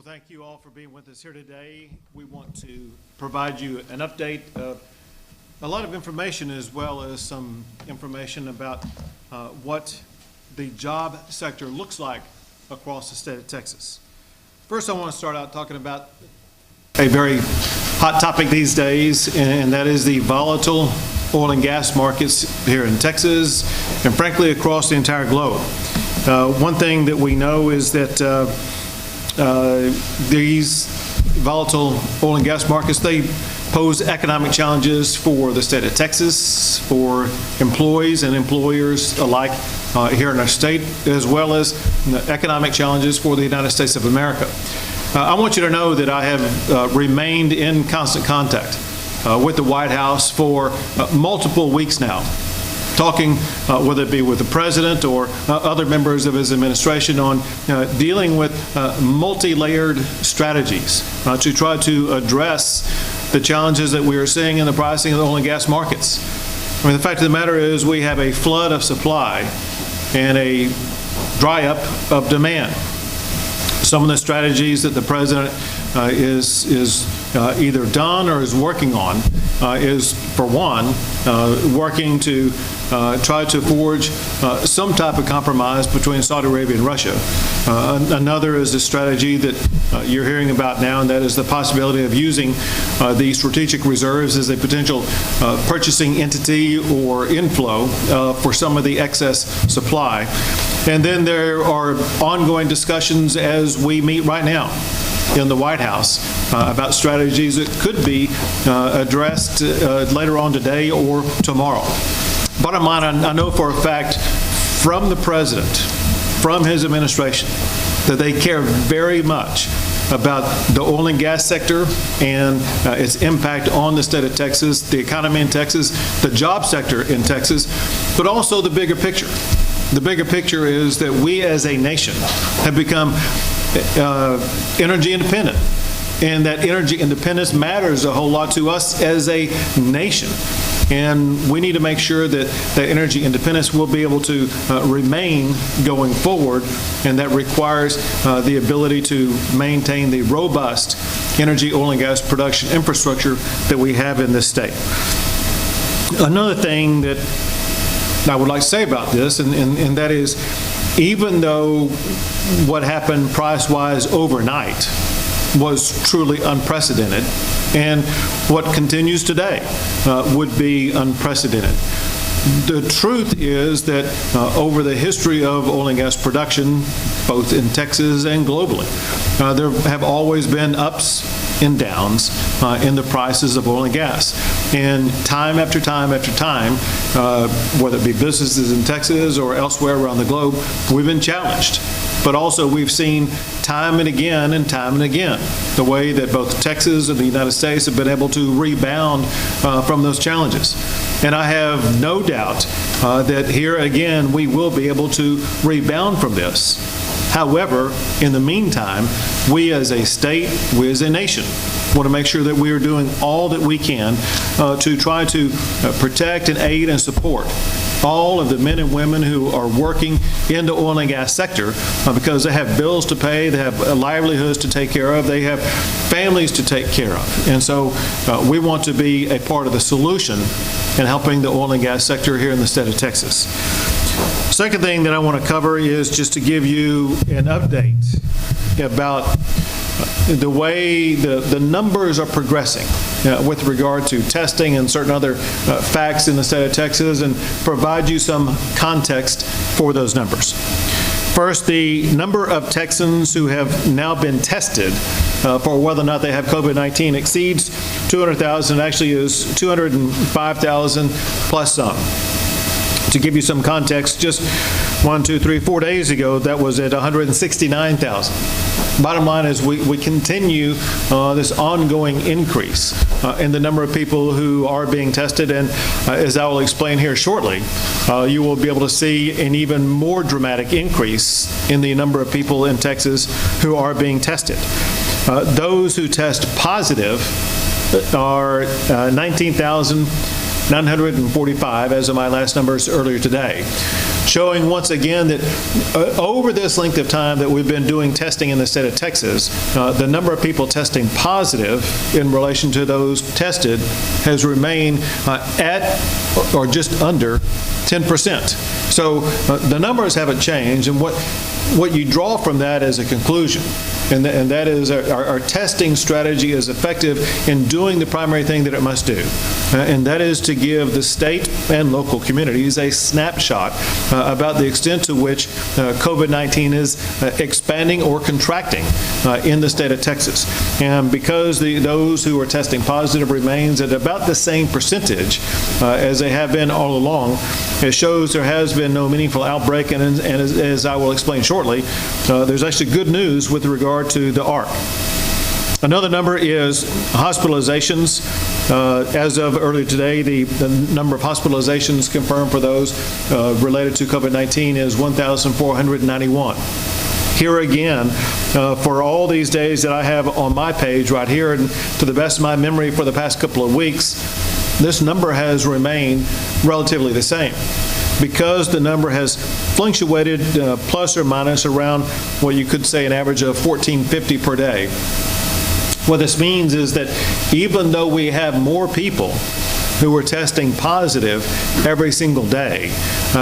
thank you all for being with us here today. We want to provide you an update of a lot of information as well as some information about what the job sector looks like across the state of Texas. First, I want to start out talking about a very hot topic these days, and that is the volatile oil and gas markets here in Texas and frankly across the entire globe. One thing that we know is that these volatile oil and gas markets, they pose economic challenges for the state of Texas, for employees and employers alike here in our state, as well as economic challenges for the United States of America. I want you to know that I have remained in constant contact with the White House for multiple weeks now, talking, whether it be with the president or other members of his administration, on dealing with multi-layered strategies to try to address the challenges that we are seeing in the pricing of the oil and gas markets. I mean, the fact of the matter is we have a flood of supply and a dry up of demand. Some of the strategies that the president is either done or is working on is, for one, working to try to forge some type of compromise between Saudi Arabia and Russia. Another is the strategy that you're hearing about now, and that is the possibility of using the strategic reserves as a potential purchasing entity or inflow for some of the excess supply. And then there are ongoing discussions as we meet right now in the White House about strategies that could be addressed later on today or tomorrow. Bottom line, I know for a fact from the president, from his administration, that they care very much about the oil and gas sector and its impact on the state of Texas, the economy in Texas, the job sector in Texas, but also the bigger picture. The bigger picture is that we as a nation have become energy independent, and that energy independence matters a whole lot to us as a nation. And we need to make sure that that energy independence will be able to remain going forward, and that requires the ability to maintain the robust energy, oil and gas production infrastructure that we have in this state. Another thing that I would like to say about this, and that is, even though what happened price-wise overnight was truly unprecedented, and what continues today would be unprecedented, the truth is that over the history of oil and gas production, both in Texas and globally, there have always been ups and downs in the prices of oil and gas. And time after time after time, whether it be businesses in Texas or elsewhere around the globe, we've been challenged. But also we've seen time and again the way that both Texas and the United States have been able to rebound from those challenges. And I have no doubt that here again we will be able to rebound from this. However, in the meantime, we as a state, we as a nation, want to make sure that we are doing all that we can to try to protect and aid and support all of the men and women who are working in the oil and gas sector because they have bills to pay, they have livelihoods to take care of, they have families to take care of. And so we want to be a part of the solution in helping the oil and gas sector here in the state of Texas. Second thing that I want to cover is just to give you an update about the way the numbers are progressing with regard to testing and certain other facts in the state of Texas, and provide you some context for those numbers. First, the number of Texans who have now been tested for whether or not they have COVID-19 exceeds 200,000, actually is 205,000 plus some. To give you some context, just 4 days ago, that was at 169,000. Bottom line is we continue this ongoing increase in the number of people who are being tested, and as I will explain here shortly, you will be able to see an even more dramatic increase in the number of people in Texas who are being tested. Those who test positive are 19,945 as of my last numbers earlier today. showing once again that over this length of time that we've been doing testing in the state of Texas, the number of people testing positive in relation to those tested has remained at or just under 10%. So the numbers haven't changed, and what you draw from that as a conclusion, and that is our testing strategy is effective in doing the primary thing that it must do, and that is to give the state and local communities a snapshot about the extent to which COVID-19 is expanding or contracting in the state of Texas. And because those who are testing positive remains at about the same percentage as they have been all along, it shows there has been no meaningful outbreak, and as I will explain shortly, there's actually good news with regard to the ARC. Another number is hospitalizations. As of earlier today, the number of hospitalizations confirmed for those related to COVID-19 is 1,491. Here again, for all these days that I have on my page right here, and to the best of my memory for the past couple of weeks, this number has remained relatively the same, because the number has fluctuated plus or minus around what you could say an average of 1,450 per day. What this means is that even though we have more people who are testing positive every single day,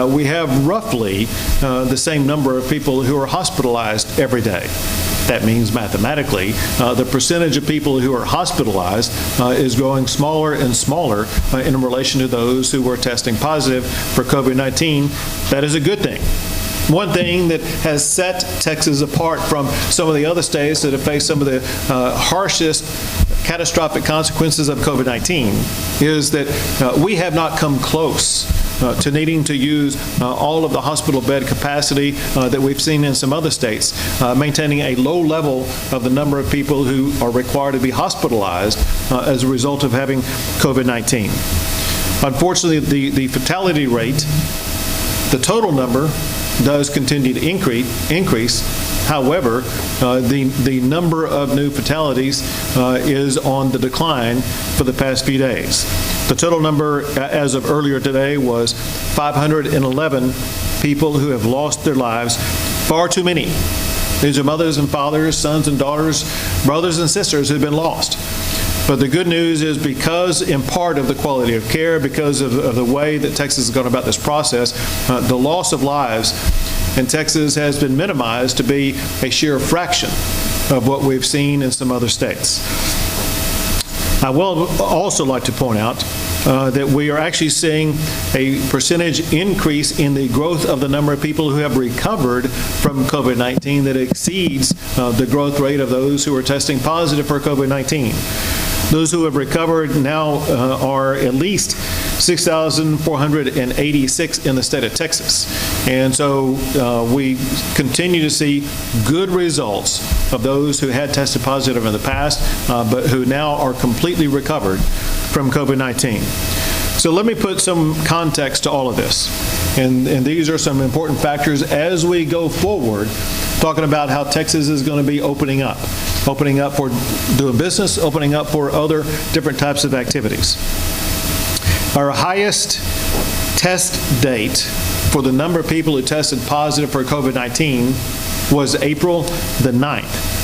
we have roughly the same number of people who are hospitalized every day. That means mathematically, the percentage of people who are hospitalized is growing smaller and smaller in relation to those who are testing positive for COVID-19. That is a good thing. One thing that has set Texas apart from some of the other states that have faced some of the harshest catastrophic consequences of COVID-19 is that we have not come close to needing to use all of the hospital bed capacity that we've seen in some other states, maintaining a low level of the number of people who are required to be hospitalized as a result of having COVID-19. Unfortunately, the fatality rate, the total number, does continue to increase. However, the number of new fatalities is on the decline for the past few days. The total number as of earlier today was 511 people who have lost their lives. Far too many. These are mothers and fathers, sons and daughters, brothers and sisters who have been lost. But the good news is, because in part of the quality of care, because of the way that Texas has gone about this process, the loss of lives in Texas has been minimized to be a sheer fraction of what we've seen in some other states. I will also like to point out that we are actually seeing a percentage increase in the growth of the number of people who have recovered from COVID-19 that exceeds the growth rate of those who are testing positive for COVID-19. Those who have recovered now are at least 6,486 in the state of Texas. And so we continue to see good results of those who had tested positive in the past, but who now are completely recovered from COVID-19. So let me put some context to all of this. And these are some important factors as we go forward, talking about how Texas is going to be opening up for doing business, opening up for other different types of activities. Our highest test date for the number of people who tested positive for COVID-19 was April the 9th.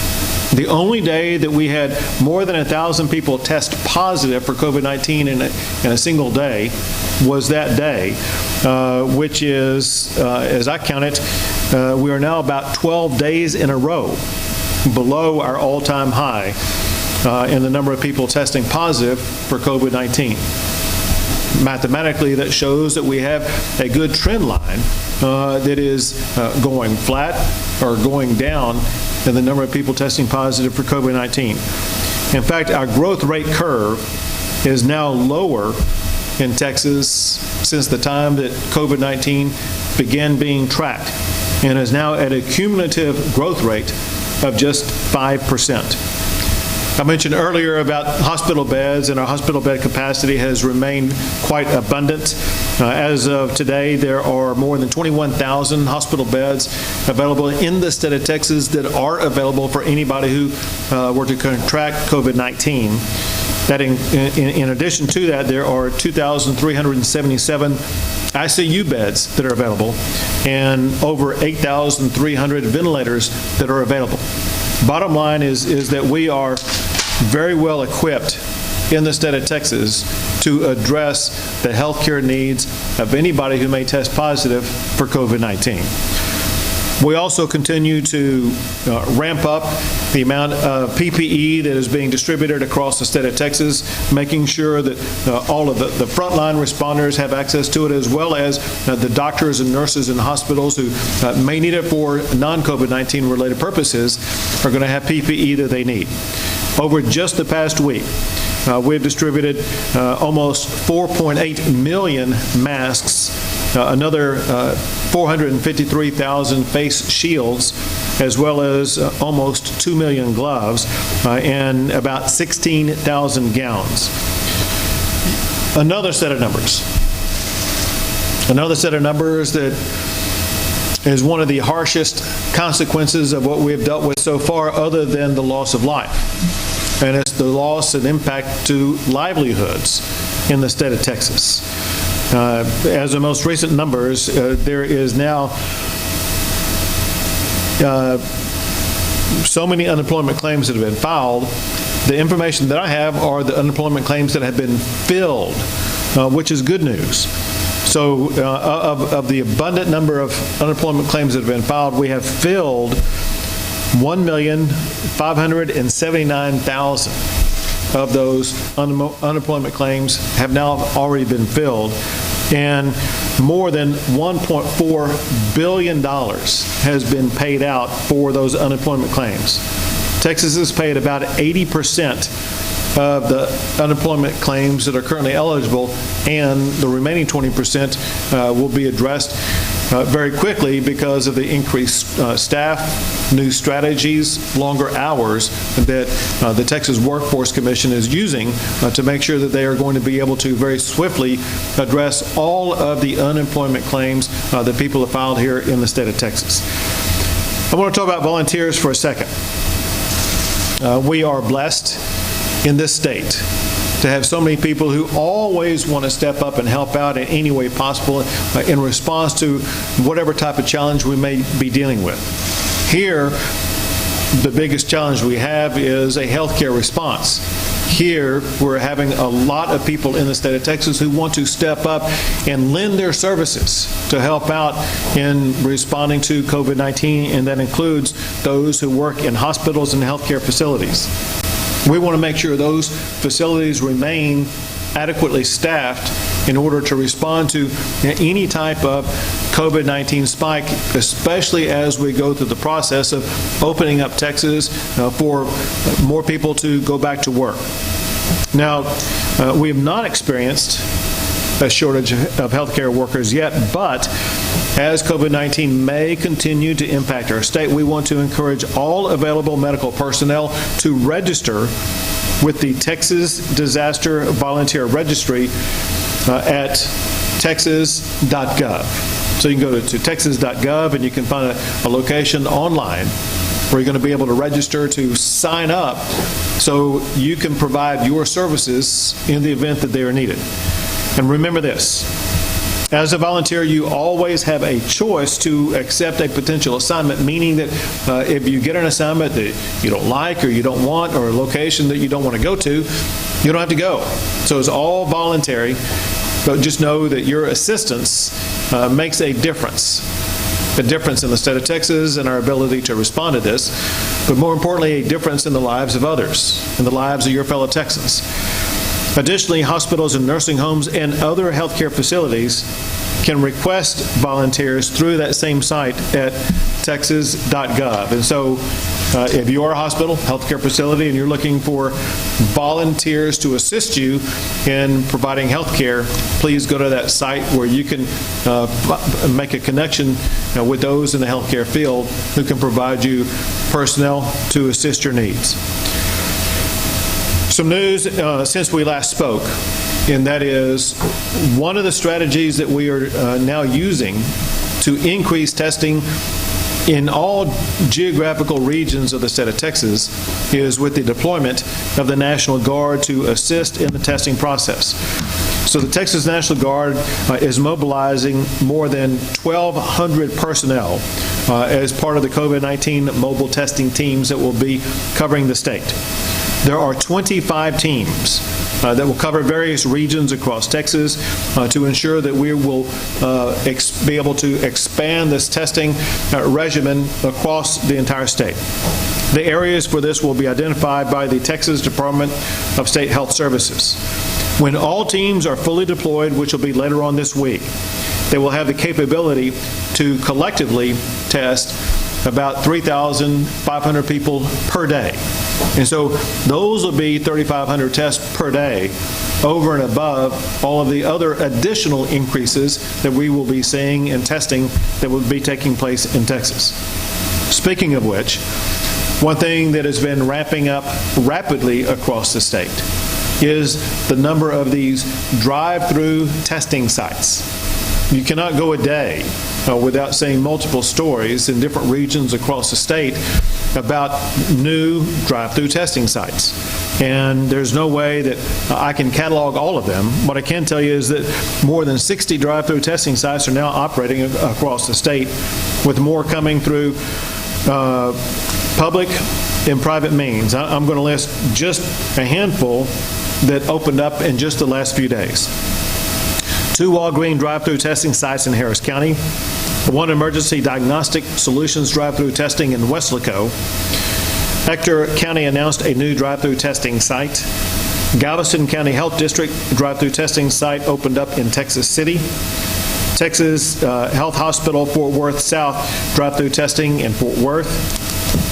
The only day that we had more than 1,000 people test positive for COVID-19 in a single day was that day, which is, as I count it, we are now about 12 days in a row below our all-time high in the number of people testing positive for COVID-19. Mathematically, that shows that we have a good trend line that is going flat or going down in the number of people testing positive for COVID-19. In fact, our growth rate curve is now lower in Texas since the time that COVID-19 began being tracked, and is now at a cumulative growth rate of just 5%. I mentioned earlier about hospital beds, and our hospital bed capacity has remained quite abundant. As of today, there are more than 21,000 hospital beds available in the state of Texas that are available for anybody who were to contract COVID-19. That in addition to that, there are 2,377 ICU beds that are available and over 8,300 ventilators that are available. Bottom line is that we are very well equipped in the state of Texas to address the healthcare needs of anybody who may test positive for COVID-19. We also continue to ramp up the amount of PPE that is being distributed across the state of Texas, making sure that all of the frontline responders have access to it, as well as the doctors and nurses in hospitals who may need it for non-COVID-19 related purposes are going to have PPE that they need. Over just the past week, we've distributed almost 4.8 million masks, another 453,000 face shields, as well as almost 2 million gloves, and about 16,000 gowns. Another set of numbers that is one of the harshest consequences of what we've dealt with so far, other than the loss of life. And it's the loss and impact to livelihoods in the state of Texas. As the most recent numbers, there is now so many unemployment claims that have been filed. The information that I have are the unemployment claims that have been filled, which is good news. So of the abundant number of unemployment claims that have been filed, we have filled 1,579,000 of those unemployment claims have now already been filled, and more than $1.4 billion has been paid out for those unemployment claims. Texas has paid about 80% of the unemployment claims that are currently eligible, and the remaining 20% will be addressed very quickly because of the increased staff, new strategies, longer hours that the Texas Workforce Commission is using to make sure that they are going to be able to very swiftly address all of the unemployment claims that people have filed here in the state of Texas. I want to talk about volunteers for a second. We are blessed in this state to have so many people who always want to step up and help out in any way possible in response to whatever type of challenge we may be dealing with. Here, the biggest challenge we have is a healthcare response. Here, we're having a lot of people in the state of Texas who want to step up and lend their services to help out in responding to COVID-19, and that includes those who work in hospitals and healthcare facilities. We want to make sure those facilities remain adequately staffed in order to respond to any type of COVID-19 spike, especially as we go through the process of opening up Texas for more people to go back to work. Now, we have not experienced a shortage of healthcare workers yet, but as COVID-19 may continue to impact our state, we want to encourage all available medical personnel to register with the Texas Disaster Volunteer Registry at texas.gov. So you can go to texas.gov and you can find a location online where you're going to be able to register to sign up so you can provide your services in the event that they are needed. And remember this, as a volunteer, you always have a choice to accept a potential assignment, meaning that if you get an assignment that you don't like or you don't want, or a location that you don't want to go to, you don't have to go. So it's all voluntary, but just know that your assistance makes a difference in the state of Texas and our ability to respond to this, but more importantly, a difference in the lives of others, in the lives of your fellow Texans. Additionally, hospitals and nursing homes and other healthcare facilities can request volunteers through that same site at texas.gov. And so if you are a hospital, healthcare facility, and you're looking for volunteers to assist you in providing healthcare, please go to that site where you can make a connection with those in the healthcare field who can provide you personnel to assist your needs. Some news since we last spoke, and that is one of the strategies that we are now using to increase testing in all geographical regions of the state of Texas is with the deployment of the National Guard to assist in the testing process. So the Texas National Guard is mobilizing more than 1,200 personnel as part of the COVID-19 mobile testing teams that will be covering the state. There are 25 teams that will cover various regions across Texas to ensure that we will be able to expand this testing regimen across the entire state. The areas for this will be identified by the Texas Department of State Health Services. When all teams are fully deployed, which will be later on this week, they will have the capability to collectively test about 3,500 people per day. And so those will be 3,500 tests per day over and above all of the other additional increases that we will be seeing in testing that will be taking place in Texas. Speaking of which, one thing that has been ramping up rapidly across the state is the number of these drive-through testing sites. You cannot go a day without seeing multiple stories in different regions across the state about new drive-through testing sites. And there's no way that I can catalog all of them. What I can tell you is that more than 60 drive-through testing sites are now operating across the state, with more coming through public and private means. I'm going to list just a handful that opened up in just the last few days. 2 Walgreens drive-through testing sites in Harris County, 1 Emergency Diagnostic Solutions drive-through testing in Weslaco. Ector County announced a new drive-through testing site. Galveston County Health District drive-through testing site opened up in Texas City. Texas Health Hospital Fort Worth South drive-through testing in Fort Worth.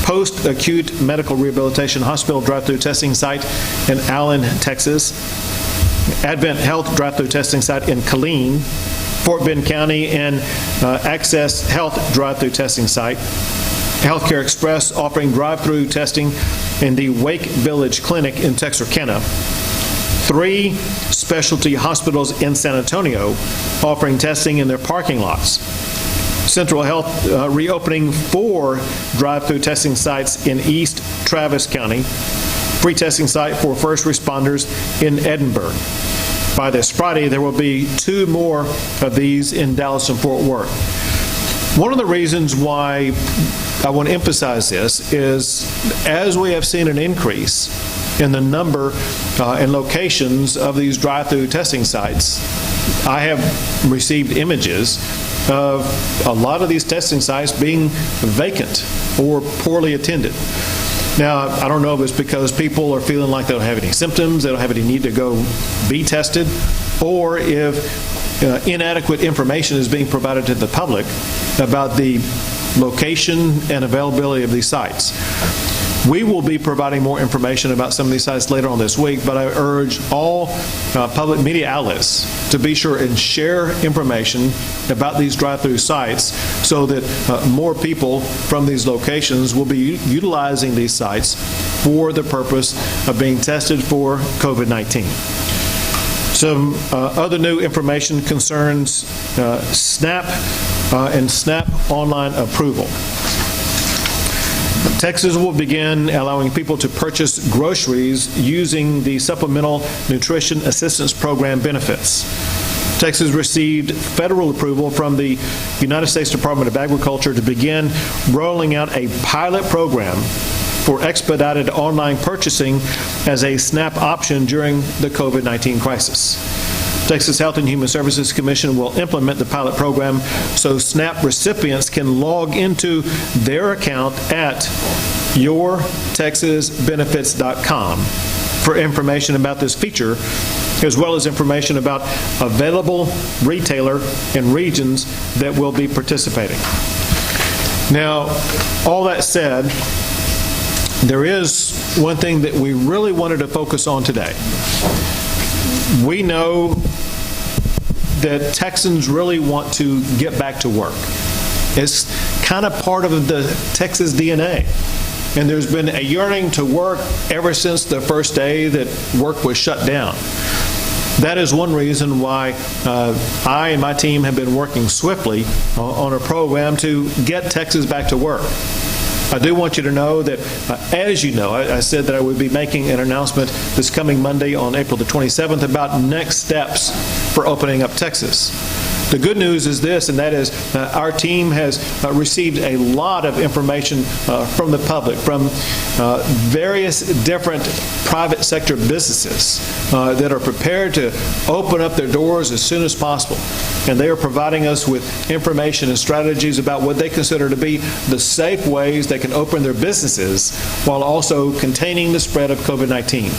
Post-acute medical rehabilitation hospital drive-through testing site in Allen, Texas. Advent Health drive-through testing site in Killeen. Fort Bend County and Access Health drive-through testing site. Healthcare Express offering drive-through testing in the Wake Village Clinic in Texarkana. 3 specialty hospitals in San Antonio offering testing in their parking lots. Central Health reopening 4 drive-through testing sites in East Travis County. Free testing site for first responders in Edinburgh. By this Friday, there will be 2 more of these in Dallas and Fort Worth. One of the reasons why I want to emphasize this is, as we have seen an increase in the number and locations of these drive-through testing sites, I have received images of a lot of these testing sites being vacant or poorly attended. Now, I don't know if it's because people are feeling like they don't have any symptoms, they don't have any need to go be tested, or if inadequate information is being provided to the public about the location and availability of these sites. We will be providing more information about some of these sites later on this week, but I urge all public media outlets to be sure and share information about these drive-through sites so that more people from these locations will be utilizing these sites for the purpose of being tested for COVID-19. Some other new information concerns SNAP and SNAP online approval. Texas will begin allowing people to purchase groceries using the Supplemental Nutrition Assistance Program benefits. Texas received federal approval from the United States Department of Agriculture to begin rolling out a pilot program for expedited online purchasing as a SNAP option during the COVID-19 crisis. Texas Health and Human Services Commission will implement the pilot program so SNAP recipients can log into their account at yourtexasbenefits.com for information about this feature, as well as information about available retailer and regions that will be participating. Now, all that said, there is one thing that we really wanted to focus on today. We know that Texans really want to get back to work. It's kind of part of the Texas DNA. And there's been a yearning to work ever since the first day that work was shut down. That is one reason why I and my team have been working swiftly on a program to get Texas back to work. I do want you to know that, as you know, I said that I would be making an announcement this coming Monday on April the 27th about next steps for opening up Texas. The good news is this, and that is our team has received a lot of information from the public, from various different private sector businesses that are prepared to open up their doors as soon as possible. And they are providing us with information and strategies about what they consider to be the safe ways they can open their businesses while also containing the spread of COVID-19.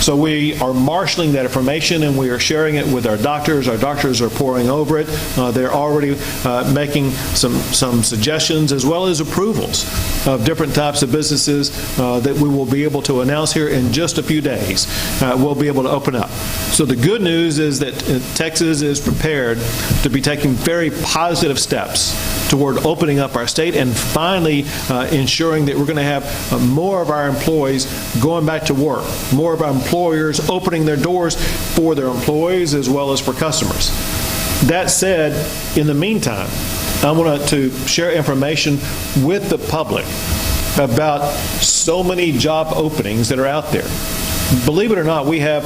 So we are marshaling that information and we are sharing it with our doctors. Our doctors are poring over it. They're already making some suggestions as well as approvals of different types of businesses that we will be able to announce here in just a few days. We'll be able to open up. So the good news is that Texas is prepared to be taking very positive steps toward opening up our state and finally ensuring that we're going to have more of our employees going back to work, more of our employers opening their doors for their employees as well as for customers. That said, in the meantime, I want to share information with the public about so many job openings that are out there. Believe it or not, we have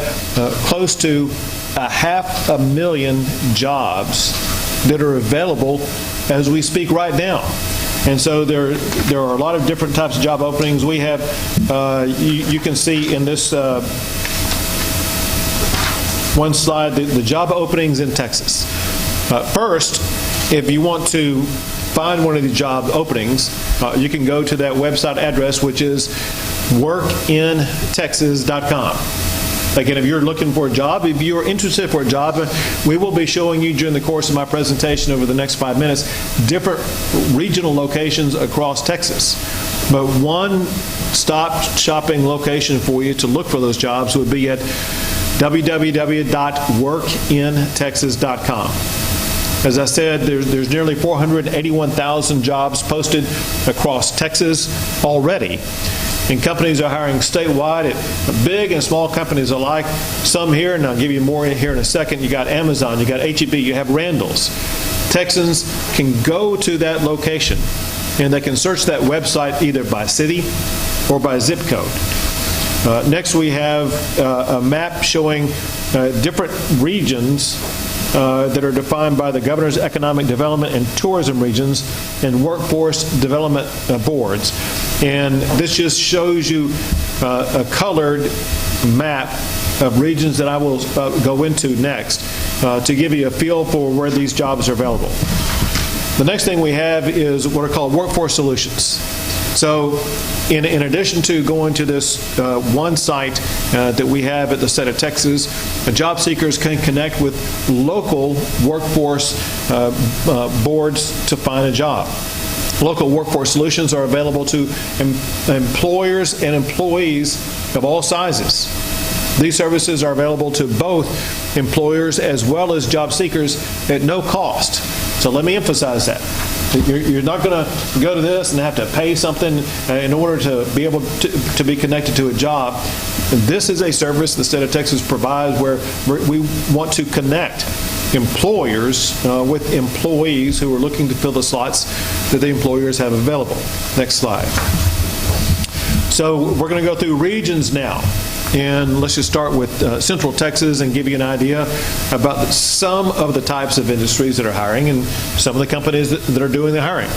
close to 500,000 jobs that are available as we speak right now. And so there are a lot of different types of job openings. We have, you can see in this one slide, the job openings in Texas. First, if you want to find one of these job openings, you can go to that website address, which is workintexas.com. Again, if you're looking for a job, if you're interested for a job, we will be showing you during the course of my presentation over the next 5 minutes different regional locations across Texas. But one stop shopping location for you to look for those jobs would be at www.workintexas.com. As I said, there's nearly 481,000 jobs posted across Texas already. And companies are hiring statewide at big and small companies alike. Some here, and I'll give you more here in a second. You got Amazon, you got H-E-B, you have Randall's. Texans can go to that location and they can search that website either by city or by zip code. Next, we have a map showing different regions that are defined by the Governor's Economic Development and Tourism Regions and Workforce Development Boards. And this just shows you a colored map of regions that I will go into next to give you a feel for where these jobs are available. The next thing we have is what are called workforce solutions. So in addition to going to this one site that we have at the state of Texas, job seekers can connect with local workforce boards to find a job. Local workforce solutions are available to employers and employees of all sizes. These services are available to both employers as well as job seekers at no cost. So let me emphasize that. You're not going to go to this and have to pay something in order to be able to be connected to a job. This is a service the state of Texas provides where we want to connect employers with employees who are looking to fill the slots that the employers have available. Next slide. So we're going to go through regions now. And let's just start with Central Texas and give you an idea about some of the types of industries that are hiring and some of the companies that are doing the hiring.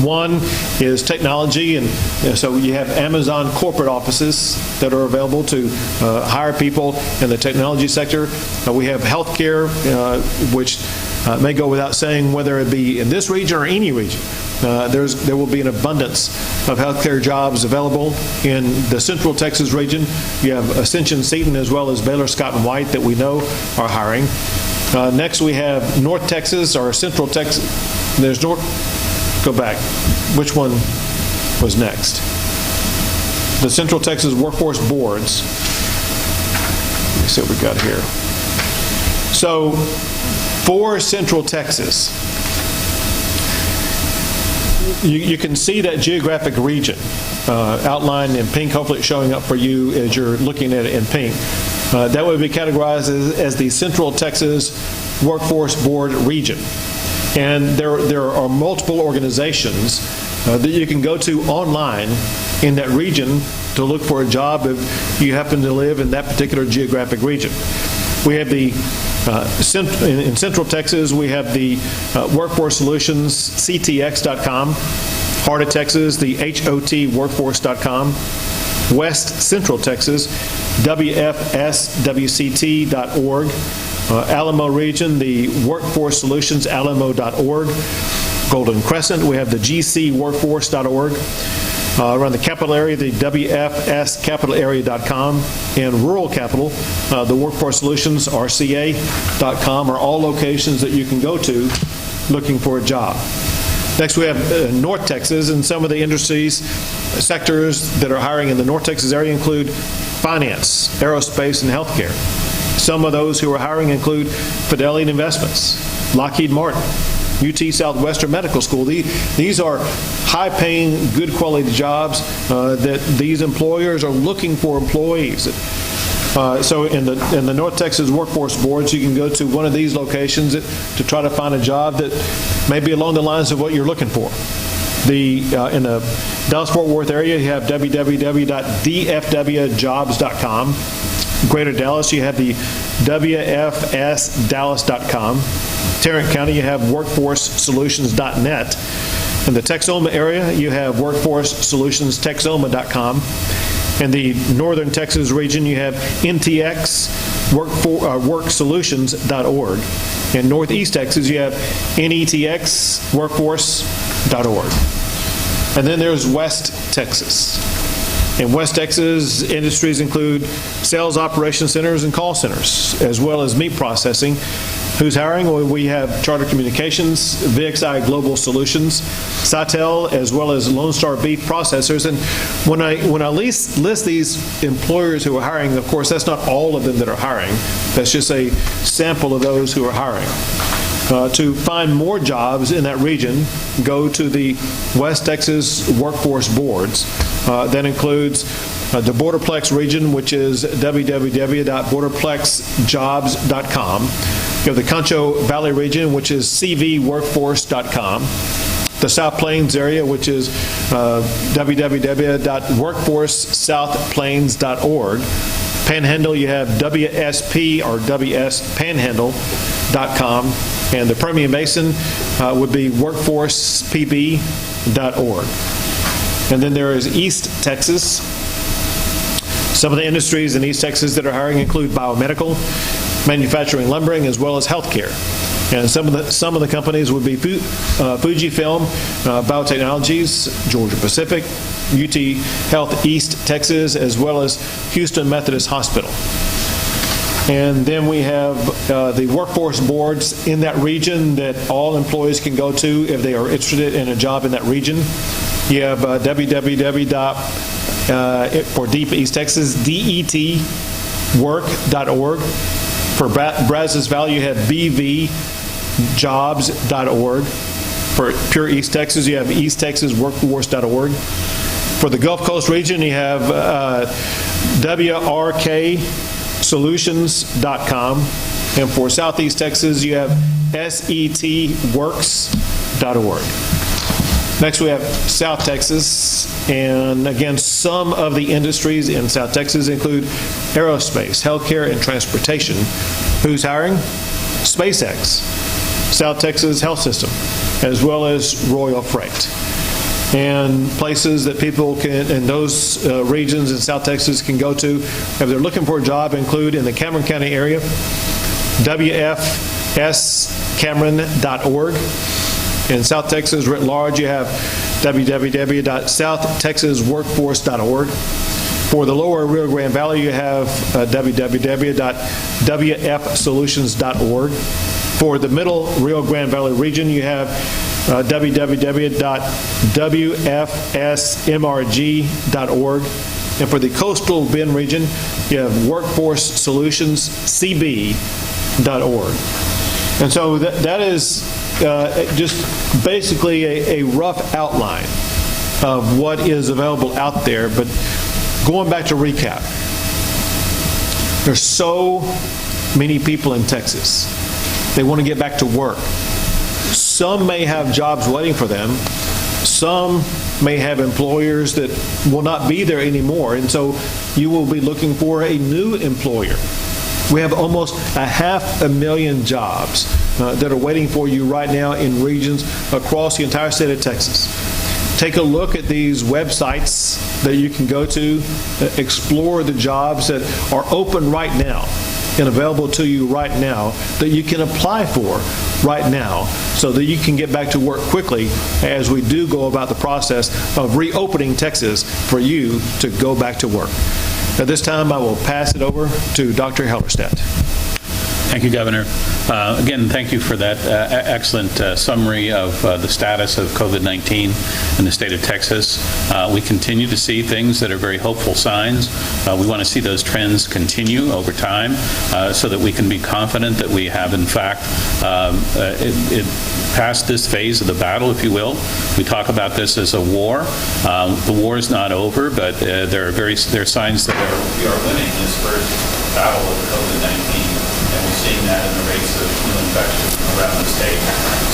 One is technology, and so you have Amazon corporate offices that are available to hire people in the technology sector. We have healthcare, which may go without saying whether it be in this region or any region. There will be an abundance of healthcare jobs available in the Central Texas region. You have Ascension Seton as well as Baylor Scott and White that we know are hiring. Next we have North Texas or Central Texas. There's North. Go back. Which one was next? The Central Texas Workforce Boards. Let me see what we got here. So for Central Texas, you can see that geographic region outlined in pink. Hopefully it's showing up for you as you're looking at it in pink. That would be categorized as the Central Texas Workforce Board region. And there are multiple organizations that you can go to online in that region to look for a job if you happen to live in that particular geographic region. We have the in Central Texas, we have the Workforce Solutions, CTX.com. Heart of Texas, the HOTworkforce.com. West Central Texas, WFSWCT.org. Alamo region, the Workforce Solutions, alamo.org. Golden Crescent, we have the GCworkforce.org. Around the capital area, the WFScapitalarea.com. And rural capital, the Workforce Solutions, RCA.com, are all locations that you can go to looking for a job. Next, we have North Texas, and some of the industries, sectors that are hiring in the North Texas area include finance, aerospace, and healthcare. Some of those who are hiring include Fidelity Investments, Lockheed Martin, UT Southwestern Medical School. These are high-paying, good-quality jobs that these employers are looking for employees. So in the North Texas Workforce Boards, you can go to one of these locations to try to find a job that may be along the lines of what you're looking for. In the Dallas-Fort Worth area, you have www.dfwjobs.com. Greater Dallas, you have the WFSDallas.com. Tarrant County, you have WorkforceSolutions.net. In the Texoma area, you have WorkforceSolutionsTexoma.com. In the Northern Texas region, you have NTXWorkSolutions.org. In Northeast Texas, you have NETXWorkforce.org. And then there's West Texas. In West Texas, industries include sales operation centers and call centers, as well as meat processing. Who's hiring? Well, we have Charter Communications, VXI Global Solutions, Sitel, as well as Lone Star Beef Processors. And when I list these employers who are hiring, of course, that's not all of them that are hiring. That's just a sample of those who are hiring. To find more jobs in that region, go to the West Texas Workforce Boards. That includes the Borderplex region, which is www.borderplexjobs.com. You have the Concho Valley region, which is cvworkforce.com. The South Plains area, which is www.workforcesouthplains.org. Panhandle, you have WSP or WSPanhandle.com. And the Permian Basin would be workforcepb.org. And then there is East Texas. Some of the industries in East Texas that are hiring include biomedical, manufacturing, lumbering, as well as healthcare. And some of the companies would be Fujifilm Biotechnologies, Georgia Pacific, UT Health East Texas, as well as Houston Methodist Hospital. And then we have the workforce boards in that region that all employees can go to if they are interested in a job in that region. You have for Deep East Texas, DETwork.org. For Brazos Valley, you have BVjobs.org. For Pure East Texas, you have EastTexasWorkforce.org. For the Gulf Coast region, you have WRKSolutions.com. And for Southeast Texas, you have SETworks.org. Next, we have South Texas, and again, some of the industries in South Texas include aerospace, healthcare, and transportation. Who's hiring? SpaceX, South Texas Health System, as well as Royal Freight. And places that people can, in those regions in South Texas, can go to if they're looking for a job include in the Cameron County area, WFScameron.org. In South Texas writ large, you have www.southtexasworkforce.org. For the lower Rio Grande Valley, you have www.wfsolutions.org. For the middle Rio Grande Valley region, you have www.wfsmrg.org. And for the coastal Bend region, you have workforcesolutionscb.org. And so that is just basically a rough outline of what is available out there. But going back to recap, There's so many people in Texas. They want to get back to work. Some may have jobs waiting for them. Some may have employers that will not be there anymore, and so you will be looking for a new employer. We have almost 500,000 jobs that are waiting for you right now in regions across the entire state of Texas. Take a look at these websites that you can go to, explore the jobs that are open right now and available to you right now that you can apply for right now so that you can get back to work quickly as we do go about the process of reopening Texas for you to go back to work. At this time, I will pass it over to Dr. Hellerstedt. Thank you, Governor. Again, thank you for that excellent summary of the status of COVID-19 in the state of Texas. We continue to see things that are very hopeful signs. We want to see those trends continue over time so that we can be confident that we have, in fact, passed this phase of the battle, if you will. We talk about this as a war. The war is not over, but there are signs that we are winning this first battle of COVID-19. And we're seeing that in the rates of new infections around the state.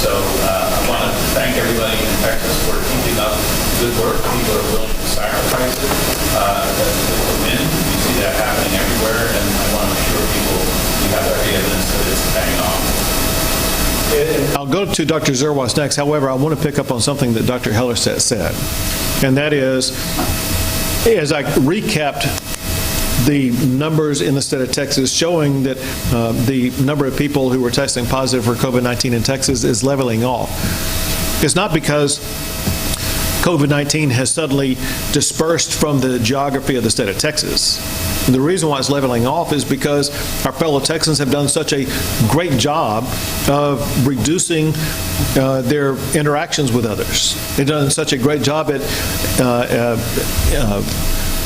So I want to thank everybody in Texas for keeping up good work. People are willing to sacrifice it to win. We see that happening everywhere, and I want to assure people we have every evidence that it's paying off. I'll go to Dr. Zerwas next. However, I want to pick up on something that Dr. Hellerstedt said, and that is, as I recapped the numbers in the state of Texas showing that the number of people who were testing positive for COVID-19 in Texas is leveling off. It's not because COVID-19 has suddenly dispersed from the geography of the state of Texas. And the reason why it's leveling off is because our fellow Texans have done such a great job of reducing their interactions with others. They've done such a great job at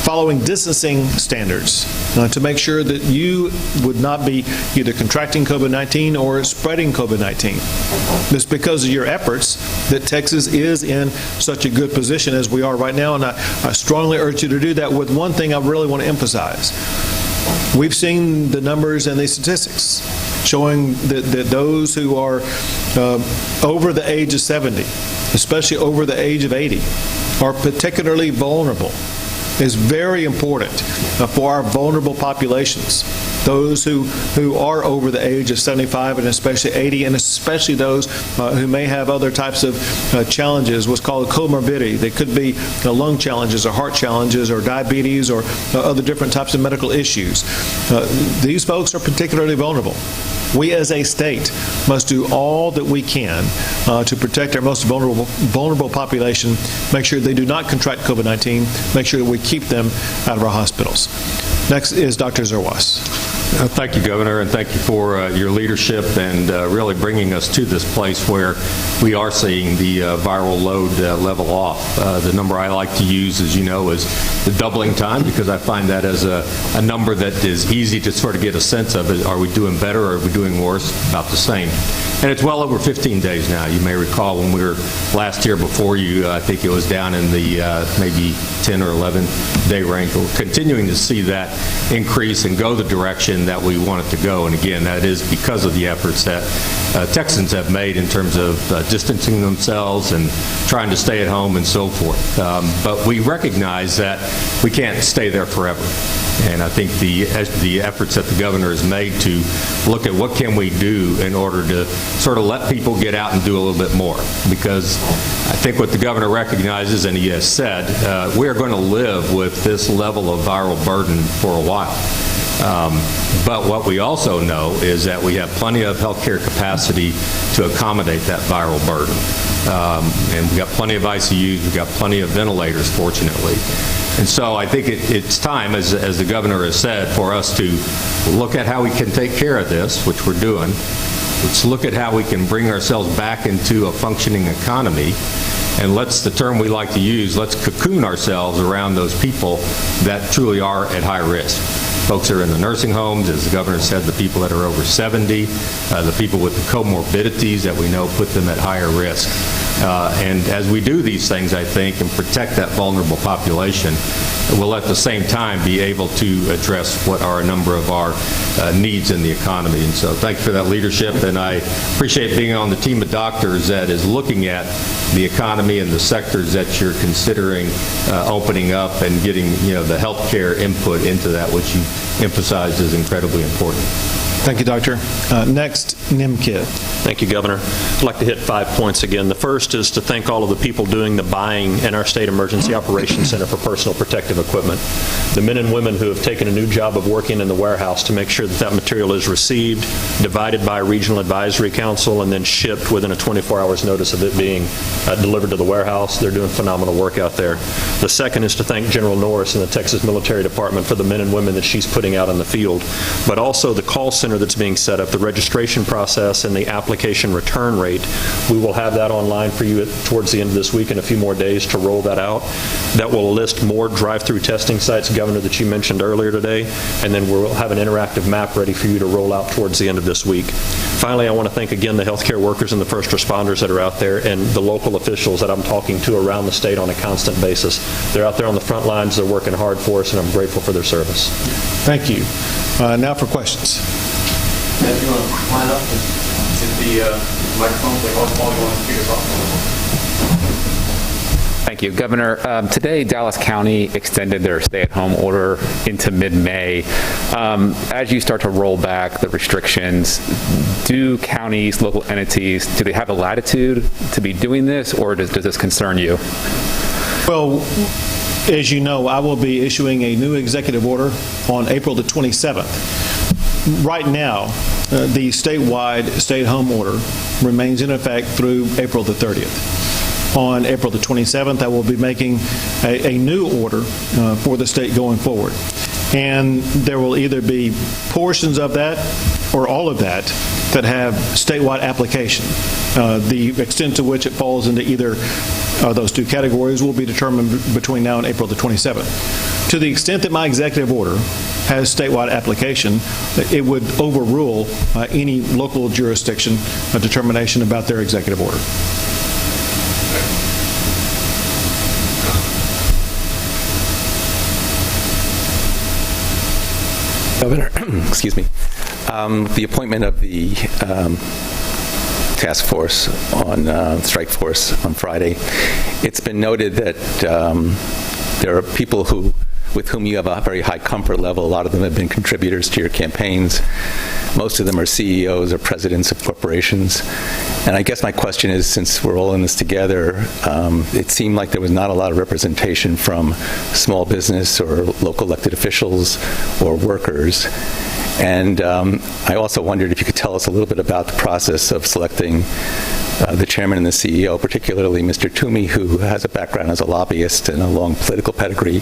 following distancing standards to make sure that you would not be either contracting COVID-19 or spreading COVID-19. It's because of your efforts that Texas is in such a good position as we are right now, and I strongly urge you to do that with one thing I really want to emphasize. We've seen the numbers and the statistics showing that those who are over the age of 70, especially over the age of 80, are particularly vulnerable. Is very important for our vulnerable populations, those who are over the age of 75 and especially 80, and especially those who may have other types of challenges, what's called comorbidity. They could be lung challenges or heart challenges or diabetes or other different types of medical issues. These folks are particularly vulnerable. We as a state must do all that we can to protect our most vulnerable population, make sure they do not contract COVID-19, make sure that we keep them out of our hospitals. Next is Dr. Zerwas. Thank you, Governor, and thank you for your leadership and really bringing us to this place where we are seeing the viral load level off. The number I like to use, as you know, is the doubling time, because I find that as a number that is easy to sort of get a sense of. Are we doing better or are we doing worse? About the same. And it's well over 15 days now. You may recall when we were last here before you, I think it was down in the maybe 10 or 11 day range. We're continuing to see that increase and go the direction that we want it to go. And again, that is because of the efforts that Texans have made in terms of distancing themselves and trying to stay at home and so forth. But we recognize that we can't stay there forever. And I think the efforts that the governor has made to look at what can we do in order to sort of let people get out and do a little bit more. Because I think what the governor recognizes, and he has said, we are going to live with this level of viral burden for a while. But what we also know is that we have plenty of healthcare capacity to accommodate that viral burden. And we've got plenty of ICUs, we've got plenty of ventilators, fortunately. And so I think it's time, as the governor has said, for us to look at how we can take care of this, which we're doing. Let's look at how we can bring ourselves back into a functioning economy. And the term we like to use, let's cocoon ourselves around those people that truly are at high risk. Folks that are in the nursing homes, as the governor said, the people that are over 70, the people with the comorbidities that we know put them at higher risk. And as we do these things, I think, and protect that vulnerable population, we'll at the same time be able to address what are a number of our needs in the economy. And so thank you for that leadership, and I appreciate being on the team of doctors that is looking at the economy and the sectors that you're considering opening up and getting, the healthcare input into that, which you emphasized is incredibly important. Thank you, Doctor. Next, Nimkid. Thank you, Governor. I'd like to hit 5 points again. The first is to thank all of the people doing the buying in our State Emergency Operations Center for personal protective equipment. The men and women who have taken a new job of working in the warehouse to make sure that that material is received, divided by a regional advisory council, and then shipped within a 24 hours notice of it being delivered to the warehouse. They're doing phenomenal work out there. The second is to thank General Norris and the Texas Military Department for the men and women that she's putting out in the field, but also the call center that's being set up, the registration process, and the application return rate. We will have that online for you towards the end of this week in a few more days to roll that out. That will list more drive-through testing sites, Governor, that you mentioned earlier today, and then we'll have an interactive map ready for you to roll out towards the end of this week. Finally, I want to thank again the healthcare workers and the first responders that are out there and the local officials that I'm talking to around the state on a constant basis. They're out there on the front lines, they're working hard for us, and I'm grateful for their service. Thank you. Now for questions. If you want to line up, if the microphones, they all you want to speak us off. Thank you. Governor, today Dallas County extended their stay-at-home order into mid-May. As you start to roll back the restrictions, do counties, local entities, do they have a latitude to be doing this, or does this concern you? Well, as you know, I will be issuing a new executive order on April the 27th. Right now, the statewide stay-at-home order remains in effect through April the 30th. On April the 27th, I will be making a new order for the state going forward. And there will either be portions of that or all of that that have statewide application. The extent to which it falls into either of those two categories will be determined between now and April the 27th. To the extent that my executive order has statewide application, it would overrule any local jurisdiction determination about their executive order. Governor, excuse me, the appointment of the task force on strike force on Friday, it's been noted that there are people with whom you have a very high comfort level. A lot of them have been contributors to your campaigns. Most of them are CEOs or presidents of corporations. And I guess my question is, since we're all in this together, it seemed like there was not a lot of representation from small business or local elected officials or workers. And I also wondered if you could tell us a little bit about the process of selecting the chairman and the CEO, particularly Mr. Toomey, who has a background as a lobbyist and a long political pedigree.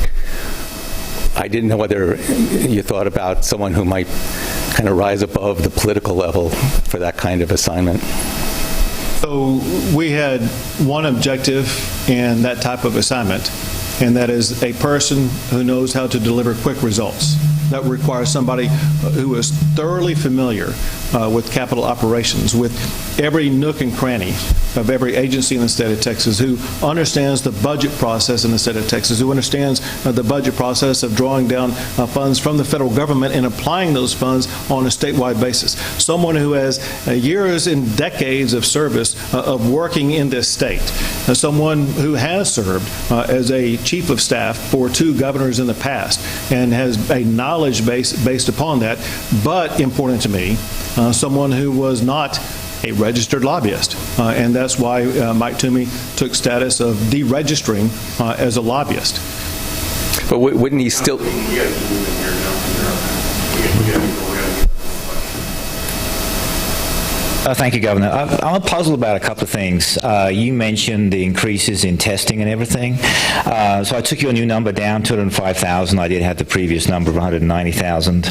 I didn't know whether you thought about someone who might kind of rise above the political level for that kind of assignment. So we had one objective in that type of assignment, and that is a person who knows how to deliver quick results. That requires somebody who is thoroughly familiar with capital operations, with every nook and cranny of every agency in the state of Texas, who understands the budget process in the state of Texas, who understands the budget process of drawing down funds from the federal government and applying those funds on a statewide basis. Someone who has years and decades of service of working in this state. Someone who has served as a chief of staff for 2 governors in the past and has a knowledge base based upon that, but important to me, someone who was not a registered lobbyist, and that's why Mike Toomey took status of deregistering as a lobbyist. But wouldn't he still... Thank you, Governor. I'm puzzled about a couple of things. You mentioned the increases in testing and everything. So I took your new number down, 205,000. I did have the previous number of 190,000.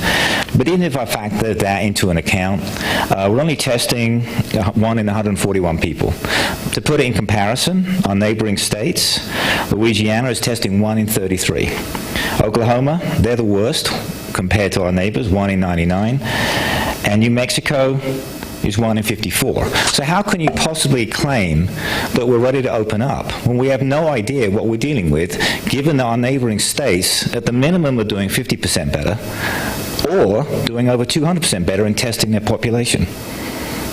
But even if I factor that into an account, we're only testing 1 in 141 people. To put it in comparison, our neighboring states, Louisiana is testing 1 in 33. Oklahoma, they're the worst compared to our neighbors, 1 in 99. And New Mexico, is 1 in 54. So how can you possibly claim that we're ready to open up when we have no idea what we're dealing with, given that our neighboring states, at the minimum, are doing 50% better or doing over 200% better in testing their population?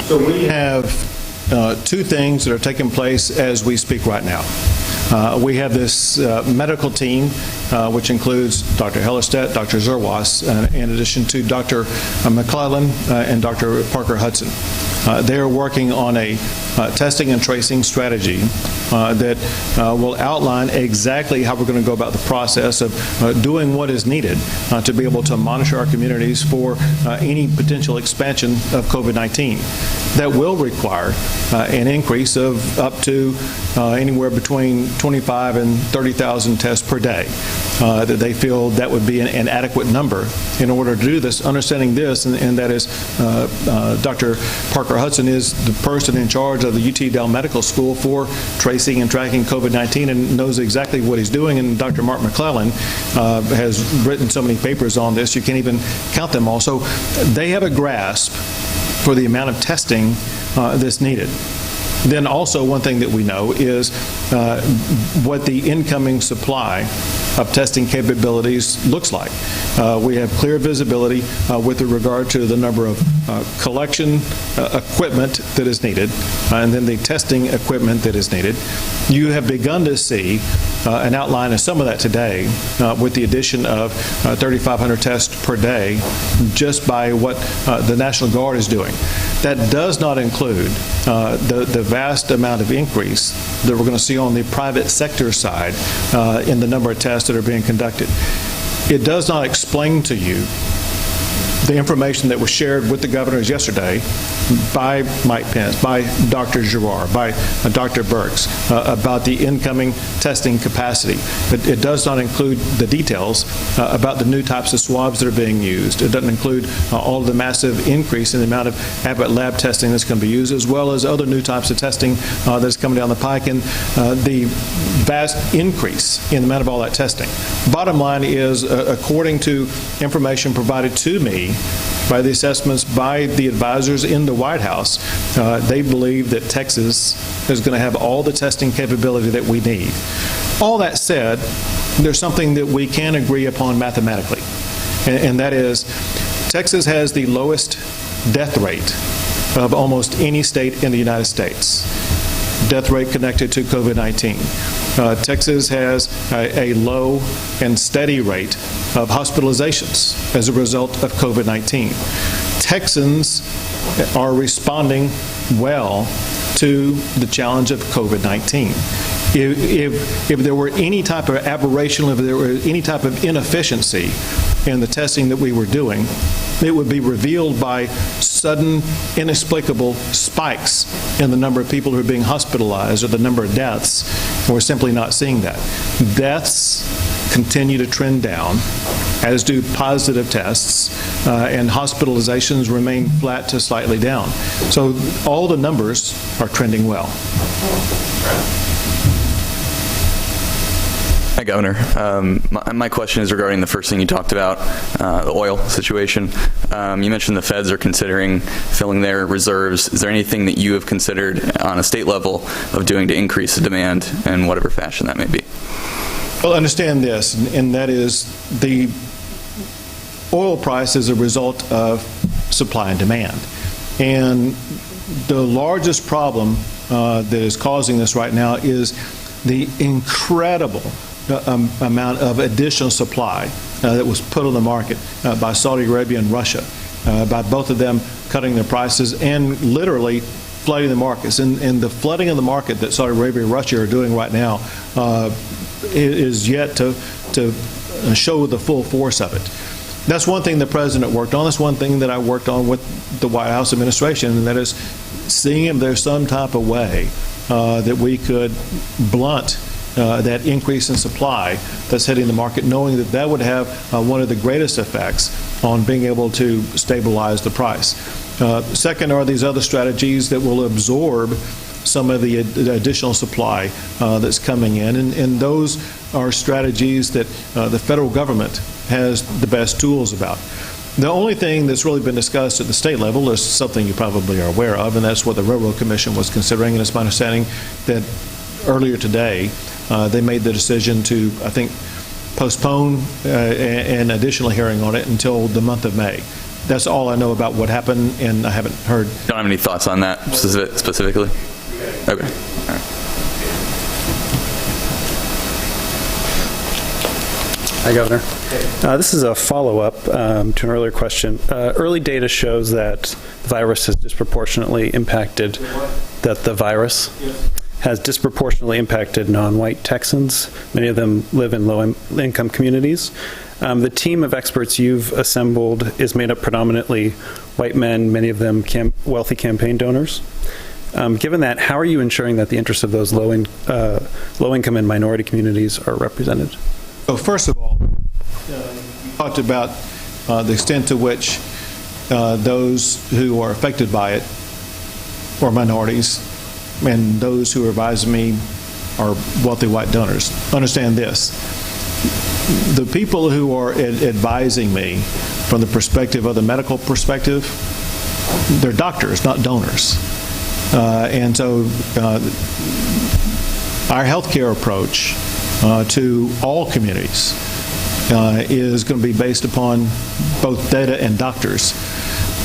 So we have two things that are taking place as we speak right now. We have this medical team, which includes Dr. Hellerstedt, Dr. Zerwas, in addition to Dr. McClellan and Dr. Parker Hudson. They are working on a testing and tracing strategy that will outline exactly how we're going to go about the process of doing what is needed to be able to monitor our communities for any potential expansion of COVID-19. That will require an increase of up to anywhere between 25 and 30,000 tests per day. That they feel that would be an adequate number in order to do this, understanding this, and that is Dr. Parker Hudson is the person in charge of the UT Dell Medical School for tracing and tracking COVID-19 and knows exactly what he's doing, and Dr. Mark McClellan has written so many papers on this, you can't even count them all. So they have a grasp for the amount of testing that's needed. Then also one thing that we know is what the incoming supply of testing capabilities looks like. We have clear visibility with regard to the number of collection equipment that is needed, and then the testing equipment that is needed. You have begun to see an outline of some of that today with the addition of 3,500 tests per day just by what the National Guard is doing. That does not include the vast amount of increase that we're going to see on the private sector side in the number of tests that are being conducted. It does not explain to you the information that was shared with the governors yesterday by Mike Pence, by Dr. Giroir, by Dr. Birx about the incoming testing capacity. It does not include the details about the new types of swabs that are being used. It doesn't include all of the massive increase in the amount of Abbott lab testing that's going to be used, as well as other new types of testing that's coming down the pike, and the vast increase in the amount of all that testing. Bottom line is, according to information provided to me by the assessments by the advisors in the White House, they believe that Texas is going to have all the testing capability that we need. All that said, there's something that we can agree upon mathematically, and that is Texas has the lowest death rate of almost any state in the United States. Death rate connected to COVID-19. Texas has a low and steady rate of hospitalizations as a result of COVID-19. Texans are responding well to the challenge of COVID-19. If there were any type of aberration, if there were any type of inefficiency in the testing that we were doing, it would be revealed by sudden, inexplicable spikes in the number of people who are being hospitalized or the number of deaths. We're simply not seeing that. Deaths continue to trend down, as do positive tests, and hospitalizations remain flat to slightly down. So all the numbers are trending well. Hi, Governor. My question is regarding the first thing you talked about, the oil situation. You mentioned the feds are considering filling their reserves. Is there anything that you have considered on a state level of doing to increase the demand in whatever fashion that may be? Well, understand this, and that is the oil price is a result of supply and demand. And the largest problem that is causing this right now is the incredible amount of additional supply that was put on the market by Saudi Arabia and Russia, by both of them cutting their prices and literally flooding the markets. And the flooding of the market that Saudi Arabia and Russia are doing right now is yet to show the full force of it. That's one thing the President worked on. That's one thing that I worked on with the White House administration, and that is seeing if there's some type of way that we could blunt that increase in supply that's hitting the market, knowing that that would have one of the greatest effects on being able to stabilize the price. Second are these other strategies that will absorb some of the additional supply that's coming in, and those are strategies that the federal government has the best tools about. The only thing that's really been discussed at the state level is something you probably are aware of, and that's what the Railroad Commission was considering. And it's my understanding that earlier today, they made the decision to, I think, postpone an additional hearing on it until the month of May. That's all I know about what happened, and I haven't heard. Don't have any thoughts on that specifically? Okay. All right. Hi, Governor. This is a follow-up to an earlier question. Early data shows that the virus has disproportionately impacted non-white Texans. Many of them live in low-income communities. The team of experts you've assembled is made up predominantly white men, many of them wealthy campaign donors. Given that, how are you ensuring that the interests of those low-income and minority communities are represented? So first of all, you talked about the extent to which those who are affected by it are minorities, and those who are advising me are wealthy white donors. Understand this. The people who are advising me from the perspective of the medical perspective, they're doctors, not donors. And so our healthcare approach to all communities is going to be based upon both data and doctors,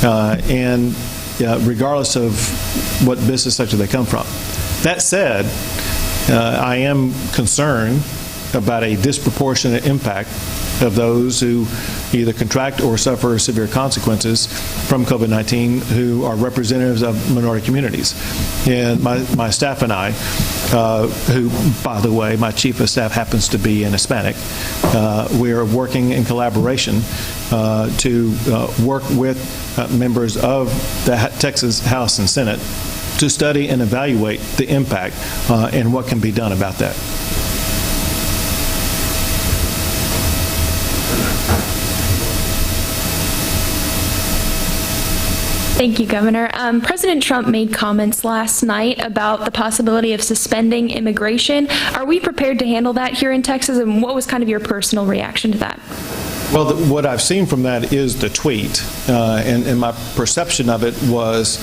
and regardless of what business sector they come from. That said, I am concerned about a disproportionate impact of those who either contract or suffer severe consequences from COVID-19 who are representatives of minority communities. And my staff and I, who, by the way, my chief of staff happens to be an Hispanic, we are working in collaboration to work with members of the Texas House and Senate to study and evaluate the impact and what can be done about that. Thank you, Governor. President Trump made comments last night about the possibility of suspending immigration. Are we prepared to handle that here in Texas, and what was kind of your personal reaction to that? Well, what I've seen from that is the tweet, and my perception of it was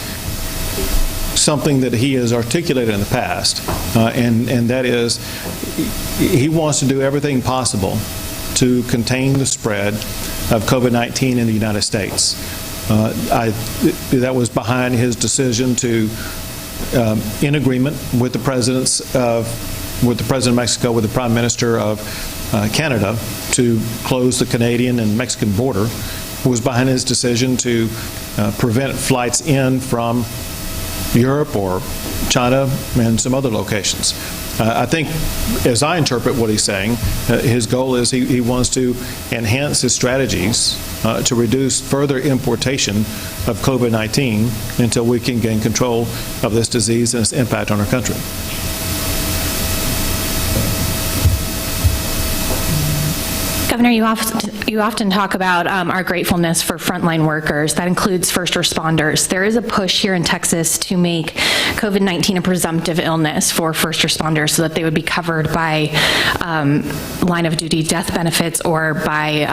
something that he has articulated in the past, and that is he wants to do everything possible to contain the spread of COVID-19 in the United States. That was behind his decision to, in agreement with the president of Mexico, with the Prime Minister of Canada, to close the Canadian and Mexican border, was behind his decision to prevent flights in from Europe or China and some other locations. I think, as I interpret what he's saying, his goal is he wants to enhance his strategies to reduce further importation of COVID-19 until we can gain control of this disease and its impact on our country. Governor, you often talk about our gratefulness for frontline workers. That includes first responders. There is a push here in Texas to make COVID-19 a presumptive illness for first responders so that they would be covered by line of duty death benefits or by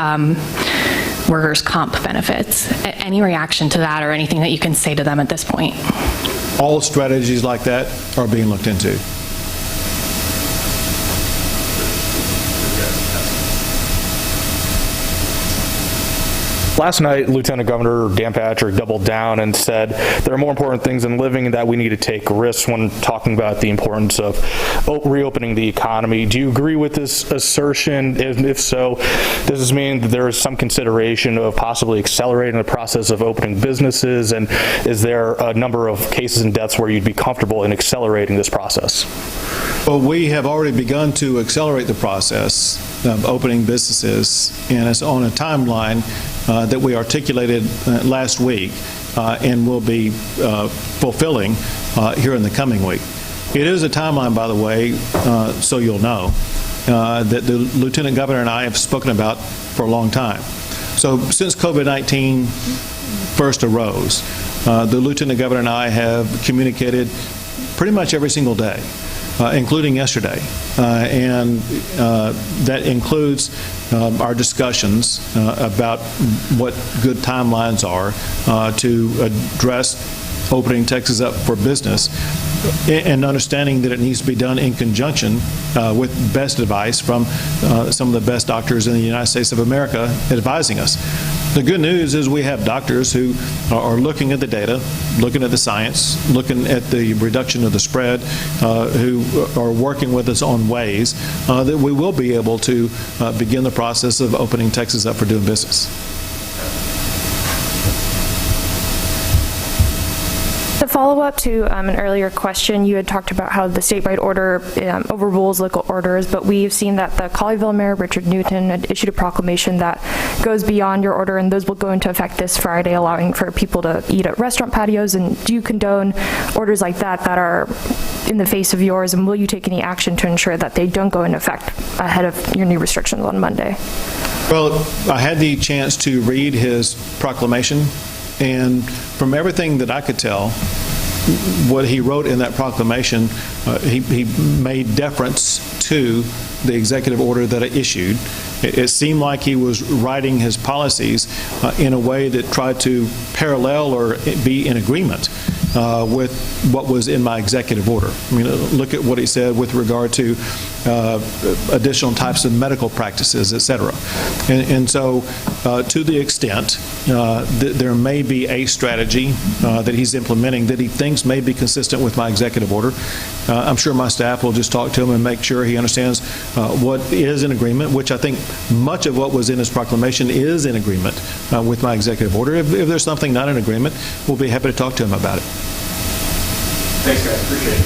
workers' comp benefits. Any reaction to that or anything that you can say to them at this point? All strategies like that are being looked into. Last night, Lieutenant Governor Dan Patrick doubled down and said there are more important things in living and that we need to take risks when talking about the importance of reopening the economy. Do you agree with this assertion? If so, does this mean that there is some consideration of possibly accelerating the process of opening businesses? And is there a number of cases and deaths where you'd be comfortable in accelerating this process? Well, we have already begun to accelerate the process of opening businesses, and it's on a timeline that we articulated last week and will be fulfilling here in the coming week. It is a timeline, by the way, so you'll know, that the Lieutenant Governor and I have spoken about for a long time. So since COVID-19 first arose, the Lieutenant Governor and I have communicated pretty much every single day including yesterday. And that includes our discussions about what good timelines are to address opening Texas up for business, and understanding that it needs to be done in conjunction with best advice from some of the best doctors in the United States of America advising us. The good news is we have doctors who are looking at the data, looking at the science, looking at the reduction of the spread, who are working with us on ways that we will be able to begin the process of opening Texas up for doing business. To follow up to an earlier question, you had talked about how the statewide order overrules local orders, but we've seen that the Colleyville Mayor, Richard Newton, had issued a proclamation that goes beyond your order, and those will go into effect this Friday, allowing for people to eat at restaurant patios. And do you condone orders like that are in the face of yours, and will you take any action to ensure that they don't go into effect ahead of your new restrictions on Monday? Well, I had the chance to read his proclamation, and from everything that I could tell, what he wrote in that proclamation, he made deference to the executive order that I issued. It seemed like he was writing his policies in a way that tried to parallel or be in agreement with what was in my executive order. I mean, look at what he said with regard to additional types of medical practices, et cetera. And so to the extent that there may be a strategy that he's implementing that he thinks may be consistent with my executive order, I'm sure my staff will just talk to him and make sure he understands what is in agreement, which I think much of what was in his proclamation is in agreement with my executive order. If there's something not in agreement, we'll be happy to talk to him about it. Thanks, guys. Appreciate it.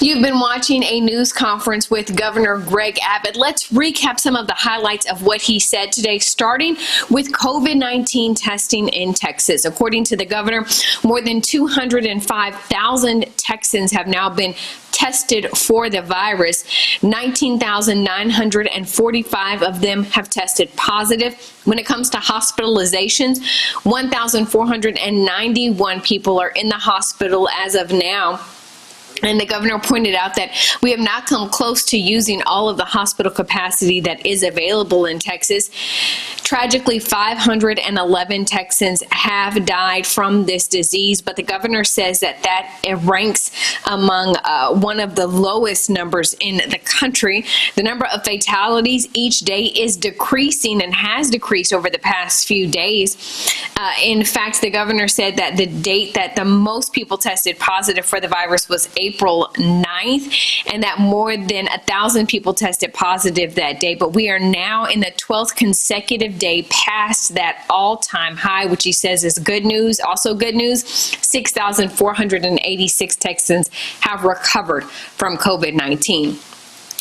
You've been watching a news conference with Governor Greg Abbott. Let's recap some of the highlights of what he said today, starting with COVID-19 testing in Texas. According to the governor, more than 205,000 Texans have now been tested for the virus. 19,945 of them have tested positive. When it comes to hospitalizations, 1,491 people are in the hospital as of now. And the governor pointed out that we have not come close to using all of the hospital capacity that is available in Texas. Tragically, 511 Texans have died from this disease, but the governor says that it ranks among one of the lowest numbers in the country. The number of fatalities each day is decreasing and has decreased over the past few days. In fact, the governor said that the date that the most people tested positive for the virus was April 9th, and that more than 1,000 people tested positive that day. But we are now in the 12th consecutive day past that all-time high, which he says is good news. Also good news, 6,486 Texans have recovered from COVID-19.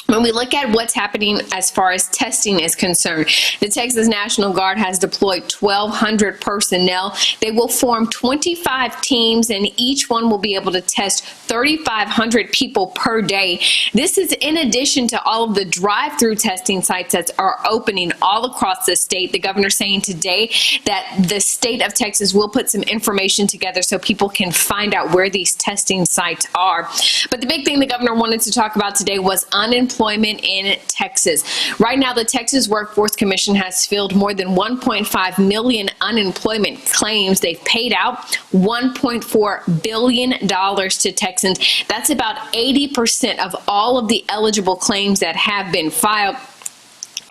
When we look at what's happening as far as testing is concerned, the Texas National Guard has deployed 1,200 personnel. They will form 25 teams, and each one will be able to test 3,500 people per day. This is in addition to all of the drive-through testing sites that are opening all across the state. The governor saying today that the state of Texas will put some information together so people can find out where these testing sites are. But the big thing the governor wanted to talk about today was unemployment in Texas. Right now, the Texas Workforce Commission has filled more than 1.5 million unemployment claims. They've paid out $1.4 billion to Texans. That's about 80% of all of the eligible claims that have been filed.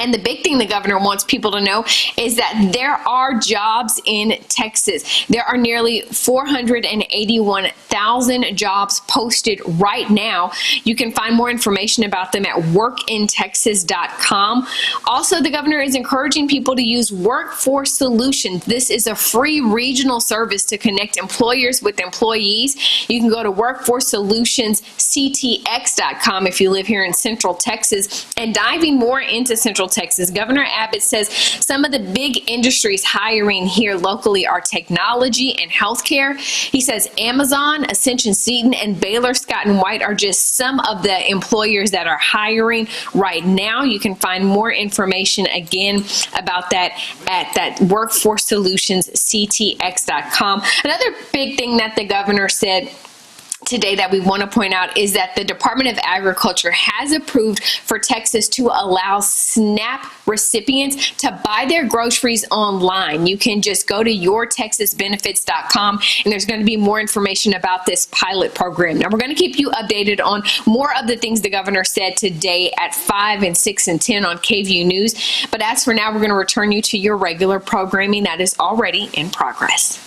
And the big thing the governor wants people to know is that there are jobs in Texas. There are nearly 481,000 jobs posted right now. You can find more information about them at workintexas.com. Also, the governor is encouraging people to use Workforce Solutions. This is a free regional service to connect employers with employees. You can go to workforcesolutionsctx.com if you live here in Central Texas. And diving more into Central Central Texas. Governor Abbott says some of the big industries hiring here locally are technology and healthcare. He says Amazon, Ascension Seton, and Baylor Scott & White are just some of the employers that are hiring right now. You can find more information again about that at that workforcesolutionsctx.com. Another big thing that the governor said today that we want to point out is that the Department of Agriculture has approved for Texas to allow SNAP recipients to buy their groceries online. You can just go to yourtexasbenefits.com, and there's going to be more information about this pilot program. Now, we're going to keep you updated on more of the things the governor said today at 5 and 6 and 10 on KVUE News. But as for now, we're going to return you to your regular programming that is already in progress.